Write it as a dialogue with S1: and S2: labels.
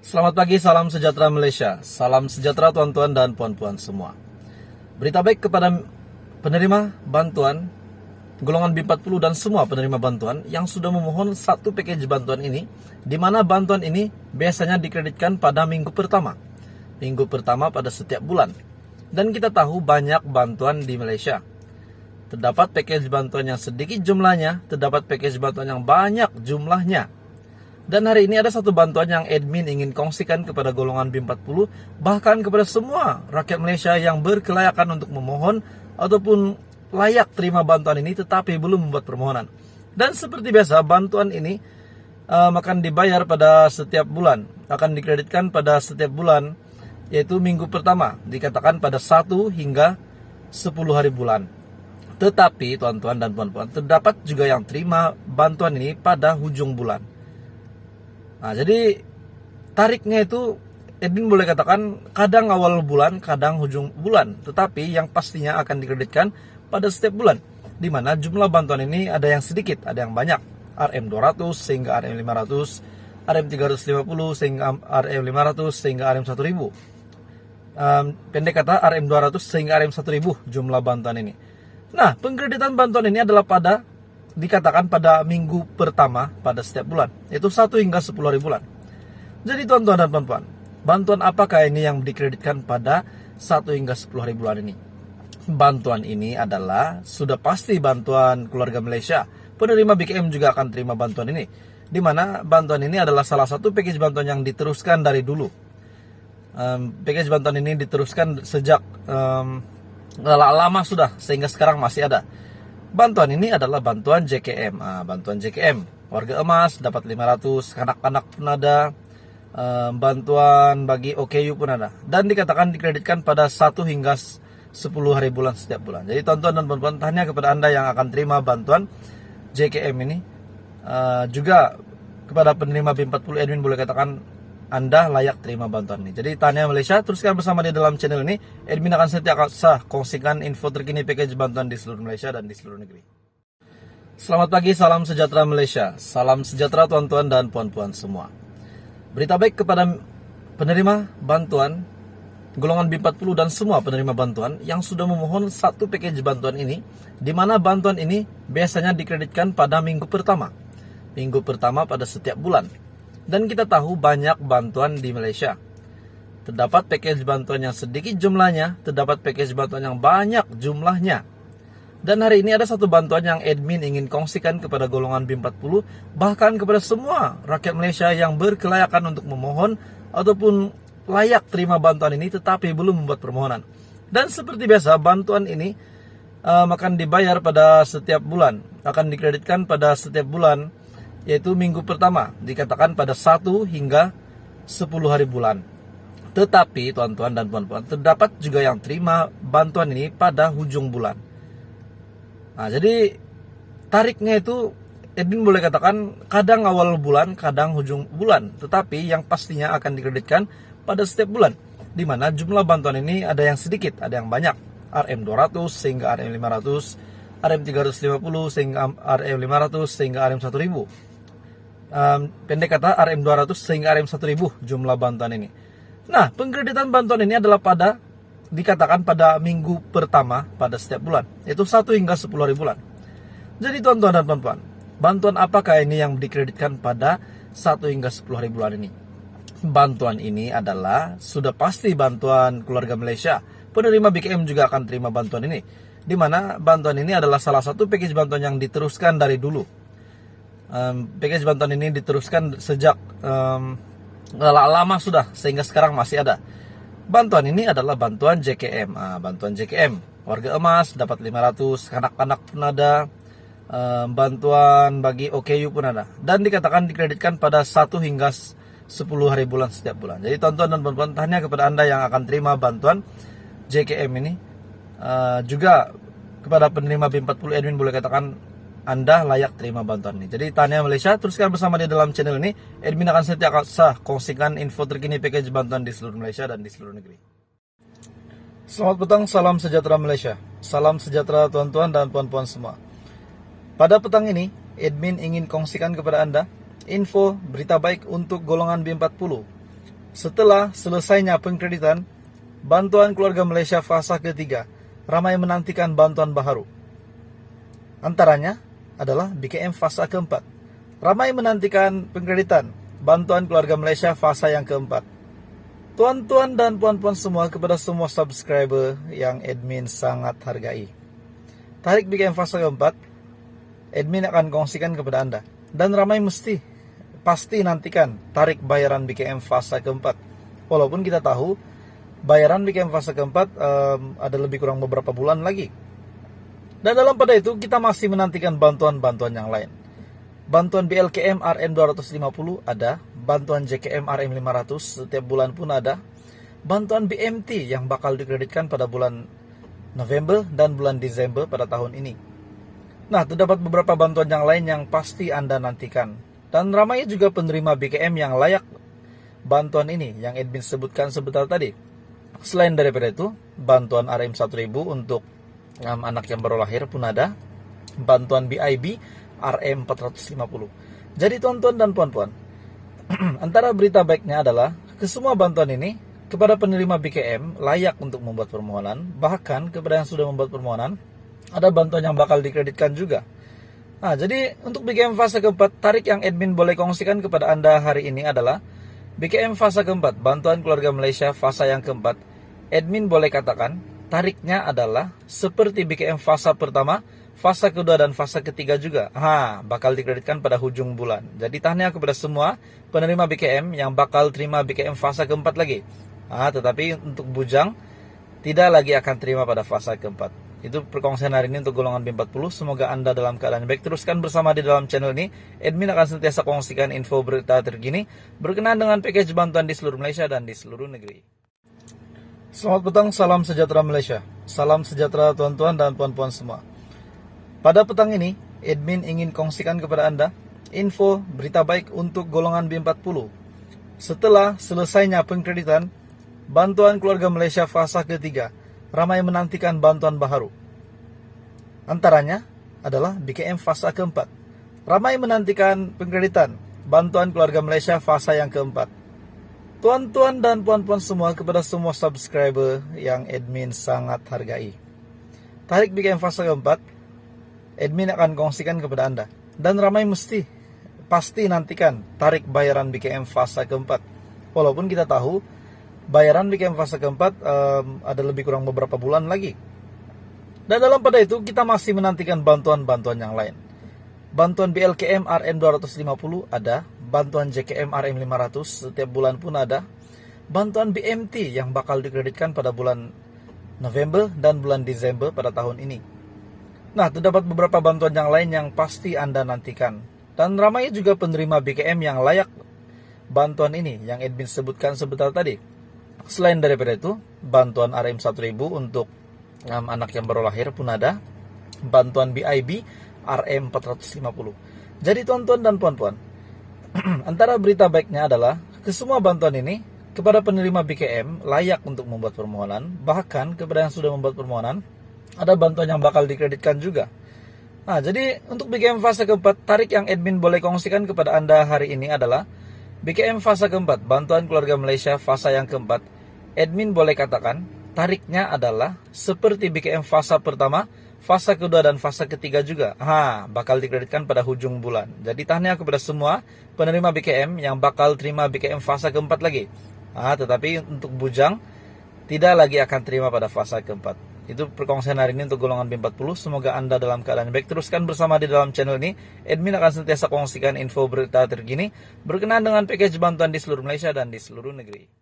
S1: Selamat pagi, salam sejahtera Malaysia. Salam sejahtera tuan-tuan dan puan-puan semua. Berita baik kepada penerima bantuan golongan B40 dan semua penerima bantuan yang sudah memohon satu package bantuan ini, di mana bantuan ini biasanya dikreditkan pada minggu pertama pada setiap bulan. Dan kita tahu banyak bantuan di Malaysia. Terdapat package bantuan yang sedikit jumlahnya, terdapat package bantuan yang banyak jumlahnya. Dan hari ini ada satu bantuan yang admin ingin kongsikan kepada golongan B40, bahkan kepada semua rakyat Malaysia yang berkelayakan untuk memohon ataupun layak terima bantuan ini tetapi belum membuat permohonan. Dan seperti biasa, bantuan ini akan dibayar pada setiap bulan, akan dikreditkan pada setiap bulan, yaitu minggu pertama, dikatakan pada 1 hingga 10 hari bulan. Tetapi tuan-tuan dan puan-puan, terdapat juga yang terima bantuan ini pada hujung bulan. Nah, jadi tariknya itu admin boleh katakan kadang awal bulan, kadang hujung bulan, tetapi yang pastinya akan dikreditkan pada setiap bulan, di mana jumlah bantuan ini ada yang sedikit, ada yang banyak, RM200 sehingga RM500, RM350 sehingga RM500 sehingga RM1000. Pendek kata RM200 sehingga RM1000 jumlah bantuan ini. Nah, pengkreditan bantuan ini adalah dikatakan pada minggu pertama pada setiap bulan, yaitu 1 hingga 10 hari bulan. Jadi tuan-tuan dan puan-puan, bantuan apakah ini yang dikreditkan pada 1 hingga 10 hari bulan ini? Bantuan ini adalah sudah pasti bantuan keluarga Malaysia. Penerima BKM juga akan terima bantuan ini, di mana bantuan ini adalah salah satu package bantuan yang diteruskan dari dulu. Package bantuan ini diteruskan sejak lama sudah, sehingga sekarang masih ada. Bantuan ini adalah bantuan JKM. Bantuan JKM, warga emas dapat 500, kanak-kanak pun ada, bantuan bagi OKU pun ada. Dan dikatakan dikreditkan pada 1 hingga 10 hari bulan setiap bulan. Jadi tuan-tuan dan puan-puan, tanya kepada Anda yang akan terima bantuan JKM ini, juga kepada penerima B40 admin boleh katakan Anda layak terima bantuan ini. Jadi Tanya Malaysia, teruskan bersama di dalam channel ini. Admin akan setiap kongsikan info terkini package bantuan di seluruh Malaysia dan di seluruh negeri. Selamat pagi, salam sejahtera Malaysia. Salam sejahtera tuan-tuan dan puan-puan semua. Berita baik kepada penerima bantuan golongan B40 dan semua penerima bantuan yang sudah memohon satu package bantuan ini, di mana bantuan ini biasanya dikreditkan pada minggu pertama pada setiap bulan. Dan kita tahu banyak bantuan di Malaysia. Terdapat package bantuan yang sedikit jumlahnya, terdapat package bantuan yang banyak jumlahnya. Dan hari ini ada satu bantuan yang admin ingin kongsikan kepada golongan B40, bahkan kepada semua rakyat Malaysia yang berkelayakan untuk memohon ataupun layak terima bantuan ini tetapi belum membuat permohonan. Dan seperti biasa, bantuan ini akan dibayar pada setiap bulan, akan dikreditkan pada setiap bulan, yaitu minggu pertama, dikatakan pada 1 hingga 10 hari bulan. Tetapi tuan-tuan dan puan-puan, terdapat juga yang terima bantuan ini pada hujung bulan. Nah, jadi tariknya itu admin boleh katakan kadang awal bulan, kadang hujung bulan, tetapi yang pastinya akan dikreditkan pada setiap bulan, di mana jumlah bantuan ini ada yang sedikit, ada yang banyak, RM200 sehingga RM500, RM350 sehingga RM500 sehingga RM1000. Pendek kata RM200 sehingga RM1000 jumlah bantuan ini. Nah, pengkreditan bantuan ini adalah dikatakan pada minggu pertama pada setiap bulan, yaitu 1 hingga 10 hari bulan. Jadi tuan-tuan dan puan-puan, bantuan apakah ini yang dikreditkan pada 1 hingga 10 hari bulan ini? Bantuan ini adalah sudah pasti bantuan keluarga Malaysia. Penerima BKM juga akan terima bantuan ini, di mana bantuan ini adalah salah satu package bantuan yang diteruskan dari dulu. Package bantuan ini diteruskan sejak lama sudah, sehingga sekarang masih ada. Bantuan ini adalah bantuan JKM. Bantuan JKM, warga emas dapat 500, kanak-kanak pun ada, bantuan bagi OKU pun ada. Dan dikatakan dikreditkan pada 1 hingga 10 hari bulan setiap bulan. Jadi tuan-tuan dan puan-puan, tanya kepada Anda yang akan terima bantuan JKM ini, juga kepada penerima B40 admin boleh katakan Anda layak terima bantuan ini. Jadi Tanya Malaysia, teruskan bersama di dalam channel ini. Admin akan setiap kongsikan info terkini package bantuan di seluruh Malaysia dan di seluruh negeri. Selamat petang, salam sejahtera Malaysia. Salam sejahtera tuan-tuan dan puan-puan semua. Pada petang ini, admin ingin kongsikan kepada Anda info berita baik untuk golongan B40. Setelah selesainya pengkreditan, Bantuan Keluarga Malaysia fasa ketiga ramai menantikan bantuan baharu. Antaranya adalah BKM fasa keempat. Ramai menantikan pengkreditan Bantuan Keluarga Malaysia fasa yang keempat. Tuan-tuan dan puan-puan semua, kepada semua subscriber yang admin sangat hargai, tarik BKM fasa keempat, admin akan kongsikan kepada Anda. Dan ramai pasti nantikan tarik bayaran BKM fasa keempat. Walaupun kita tahu bayaran BKM fase keempat ada lebih kurang beberapa bulan lagi. Dan dalam pada itu kita masih menantikan bantuan-bantuan yang lain. Bantuan BLKM RM 250 ada, bantuan JKM RM 500 setiap bulan pun ada, bantuan BMT yang bakal dikreditkan pada bulan November dan bulan Desember pada tahun ini. Nah, terdapat beberapa bantuan yang lain yang pasti Anda nantikan. Dan ramai juga penerima BKM yang layak bantuan ini yang admin sebutkan sebentar tadi. Selain daripada itu, bantuan RM 1000 untuk anak yang baru lahir pun ada, bantuan BIB RM 450. Jadi tuan-tuan dan puan-puan, antara berita baiknya adalah kesemua bantuan ini kepada penerima BKM layak untuk membuat permohonan. Bahkan kepada yang sudah membuat permohonan, ada bantuan yang bakal dikreditkan juga. Nah, jadi untuk BKM fase keempat, tarik yang admin boleh kongsikan kepada Anda hari ini adalah BKM fase keempat, Bantuan Keluarga Malaysia fasa yang keempat. Admin boleh katakan tariknya adalah seperti BKM fasa pertama, fasa kedua dan fasa ketiga juga. Bakal dikreditkan pada hujung bulan. Jadi tahniah kepada semua penerima BKM yang bakal terima BKM fasa keempat lagi. Tetapi untuk bujang tidak lagi akan terima pada fasa keempat. Itu perkongsian hari ini untuk golongan B40. Semoga Anda dalam keadaan baik. Teruskan bersama di dalam channel ini. Admin akan senantiasa kongsikan info berita terkini berkenaan dengan package bantuan di seluruh Malaysia dan di seluruh negeri. Selamat petang, salam sejahtera Malaysia. Salam sejahtera tuan-tuan dan puan-puan semua. Pada petang ini, admin ingin kongsikan kepada Anda info berita baik untuk golongan B40. Setelah selesainya pengkreditan, Bantuan Keluarga Malaysia fasa ketiga ramai menantikan bantuan baharu. Antaranya adalah BKM fasa keempat. Ramai menantikan pengkreditan Bantuan Keluarga Malaysia fasa yang keempat. Tuan-tuan dan puan-puan semua, kepada semua subscriber yang admin sangat hargai, tarik BKM fasa keempat, admin akan kongsikan kepada Anda. Dan ramai pasti nantikan tarik bayaran BKM fasa keempat. Walaupun kita tahu bayaran BKM fase keempat ada lebih kurang beberapa bulan lagi. Dan dalam pada itu kita masih menantikan bantuan-bantuan yang lain. Bantuan BLKM RM 250 ada, bantuan JKM RM 500 setiap bulan pun ada, bantuan BMT yang bakal dikreditkan pada bulan November dan bulan Desember pada tahun ini. Nah, terdapat beberapa bantuan yang lain yang pasti Anda nantikan. Dan ramai juga penerima BKM yang layak bantuan ini yang admin sebutkan sebentar tadi. Selain daripada itu, bantuan RM 1000 untuk anak yang baru lahir pun ada, bantuan BIB RM 450. Jadi tuan-tuan dan puan-puan, antara berita baiknya adalah kesemua bantuan ini kepada penerima BKM layak untuk membuat permohonan. Bahkan kepada yang sudah membuat permohonan, ada bantuan yang bakal dikreditkan juga. Jadi untuk BKM fase keempat, tarik yang admin boleh kongsikan kepada Anda hari ini adalah BKM fase keempat, Bantuan Keluarga Malaysia fasa yang keempat. Admin boleh katakan tariknya adalah seperti BKM fasa pertama, fasa kedua dan fasa ketiga juga. Bakal dikreditkan pada hujung bulan. Jadi tahniah kepada semua penerima BKM yang bakal terima BKM fasa keempat lagi. Tetapi untuk bujang tidak lagi akan terima pada fasa keempat. Itu perkongsian hari ini untuk golongan B40. Semoga Anda dalam keadaan baik. Teruskan bersama di dalam channel ini. Admin akan senantiasa kongsikan info berita terkini berkenaan dengan package bantuan di seluruh Malaysia dan di seluruh negeri.